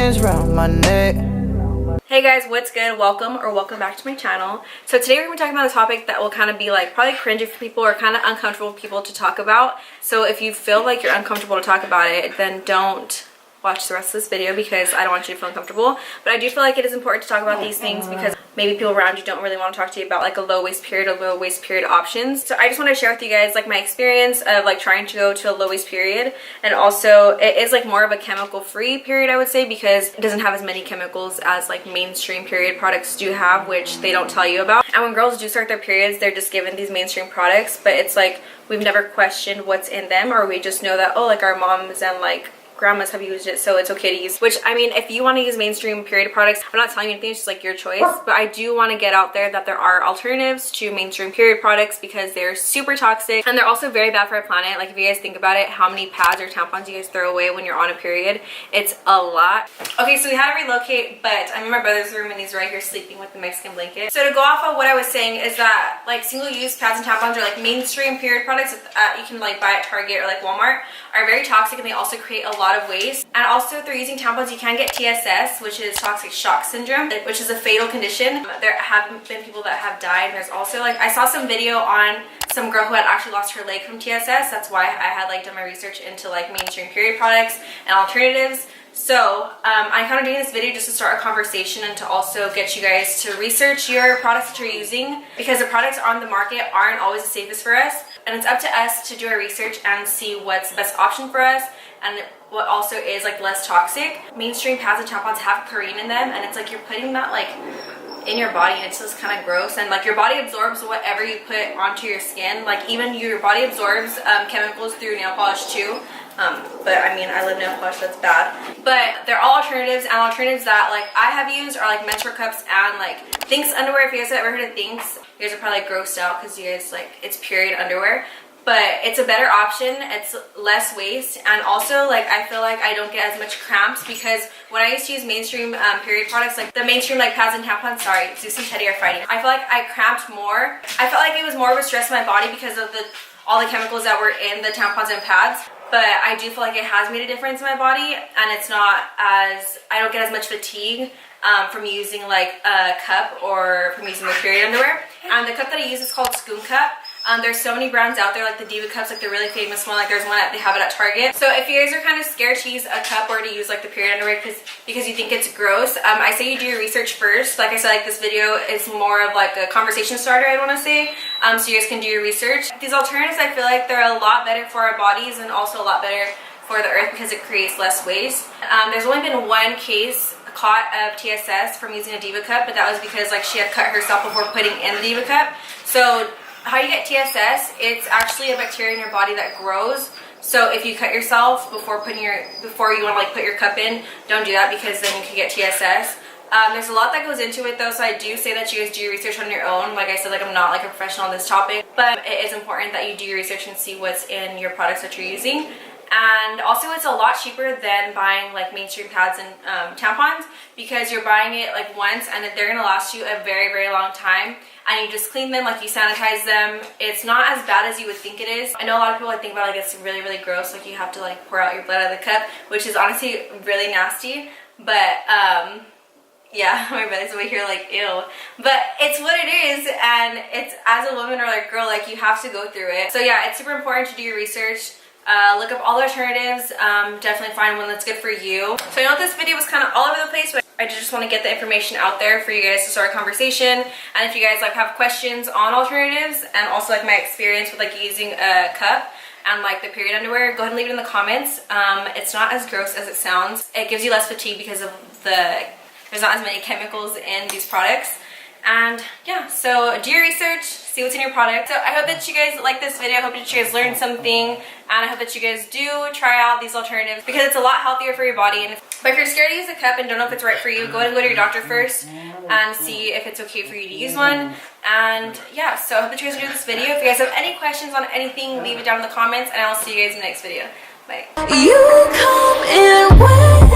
chains round my neck. Hey guys, what's good? Welcome back to my channel. So today we're going to be talking about a topic that will kind of be like probably cringy for people or kind of uncomfortable for people to talk about. So if you feel like you're uncomfortable to talk about it, then don't watch the rest of this video because I don't want you to feel uncomfortable. But I do feel like it is important to talk about these things because maybe people around you don't really want to talk to you about like a low waist period or low waist period options. So I just want to share with you guys like my experience of like trying to go to a low waist period, and also it is like more of a chemical free period, I would say, because it doesn't have as many chemicals as like mainstream period products do have, which they don't tell you about. And when girls do start their periods, they're just given these mainstream products, but it's like we've never questioned what's in them, or we just know that, oh, like our moms and like grandmas have used it, so it's okay to use. Which, I mean, if you want to use mainstream period products, I'm not telling you anything, it's just like your choice. But I do want to get out there that there are alternatives to mainstream period products because they're super toxic and they're also very bad for our planet. Like if you guys think about it, how many pads or tampons you guys throw away when you're on a period, it's a lot. Okay, so we had to relocate, but I'm in my brother's room and he's right here sleeping with the Mexican blanket. So to go off of what I was saying is that like single-use pads and tampons are like mainstream period products that you can like buy at Target or like Walmart are very toxic, and they also create a lot of waste. And also if they're using tampons, you can get TSS, which is toxic shock syndrome, which is a fatal condition. There have been people that have died. There's also like, I saw some video on some girl who had actually lost her leg from TSS. That's why I had like done my research into like mainstream period products and alternatives. So I'm kind of doing this video just to start a conversation and to also get you guys to research your products that you're using, because the products on the market aren't always the safest for us, and it's up to us to do our research and see what's the best option for us and what also is like less toxic. Mainstream pads and tampons have chlorine in them, and it's like you're putting that like in your body, and it's just kind of gross, and like your body absorbs whatever you put onto your skin. Like even your body absorbs chemicals through nail polish too. But I mean, I love nail polish, that's bad. But they're all alternatives, and alternatives that like I have used are like menstrual cups and like Thinx underwear. If you guys have ever heard of Thinx, you guys are probably like grossed out because you guys like it's period underwear. But it's a better option, it's less waste, and also like I feel like I don't get as much cramps because when I used to use mainstream period products, like the mainstream like pads and tampons, sorry, Zeus and Teddy are fighting, I feel like I cramped more. I felt like it was more of a stress in my body because of all the chemicals that were in the tampons and pads. But I do feel like it has made a difference in my body, and it's not as, I don't get as much fatigue from using like a cup or from using the period underwear. And the cup that I use is called Scoon Cup. There's so many brands out there, like the Diva cups, like the really famous one, like there's one that they have it at Target. So if you guys are kind of scared to use a cup or to use like the period underwear because you think it's gross, I say you do your research first. Like I said, like this video is more of like a conversation starter, I want to say, so you guys can do your research. These alternatives, I feel like they're a lot better for our bodies and also a lot better for the earth because it creates less waste. There's only been one case caught of TSS from using a Diva cup, but that was because like she had cut herself before putting in the Diva cup. So how you get TSS, it's actually a bacteria in your body that grows. So if you cut yourself before you want to like put your cup in, don't do that because then you can get TSS. There's a lot that goes into it though, so I do say that you guys do your research on your own. Like I said, like I'm not like a professional on this topic, but it is important that you do your research and see what's in your products that you're using. And also it's a lot cheaper than buying like mainstream pads and tampons because you're buying it like once and they're gonna last you a very, very long time, and you just clean them, like you sanitize them. It's not as bad as you would think it is. I know a lot of people like think about like it's really, really gross, like you have to like pour out your blood out of the cup, which is honestly really nasty. But yeah, my brother's over here like ew, but it's what it is, and it's as a woman or like girl, like you have to go through it. So yeah, it's super important to do your research. Look up all the alternatives, definitely find one that's good for you. So I know this video was kind of all over the place, but I just want to get the information out there for you guys to start a conversation. And if you guys like have questions on alternatives and also like my experience with like using a cup and like the period underwear, go ahead and leave it in the comments. It's not as gross as it sounds. It gives you less fatigue because of there's not as many chemicals in these products. And yeah, so do your research, see what's in your product. So I hope that you guys like this video. I hope that you guys learned something, and I hope that you guys do try out these alternatives because it's a lot healthier for your body. But if you're scared to use a cup and don't know if it's right for you, go ahead and go to your doctor first and see if it's okay for you to use one. And yeah, so I hope that you guys enjoyed this video. If you guys have any questions on anything, leave it down in the comments, and I'll see you guys in the next video. Bye. You come in when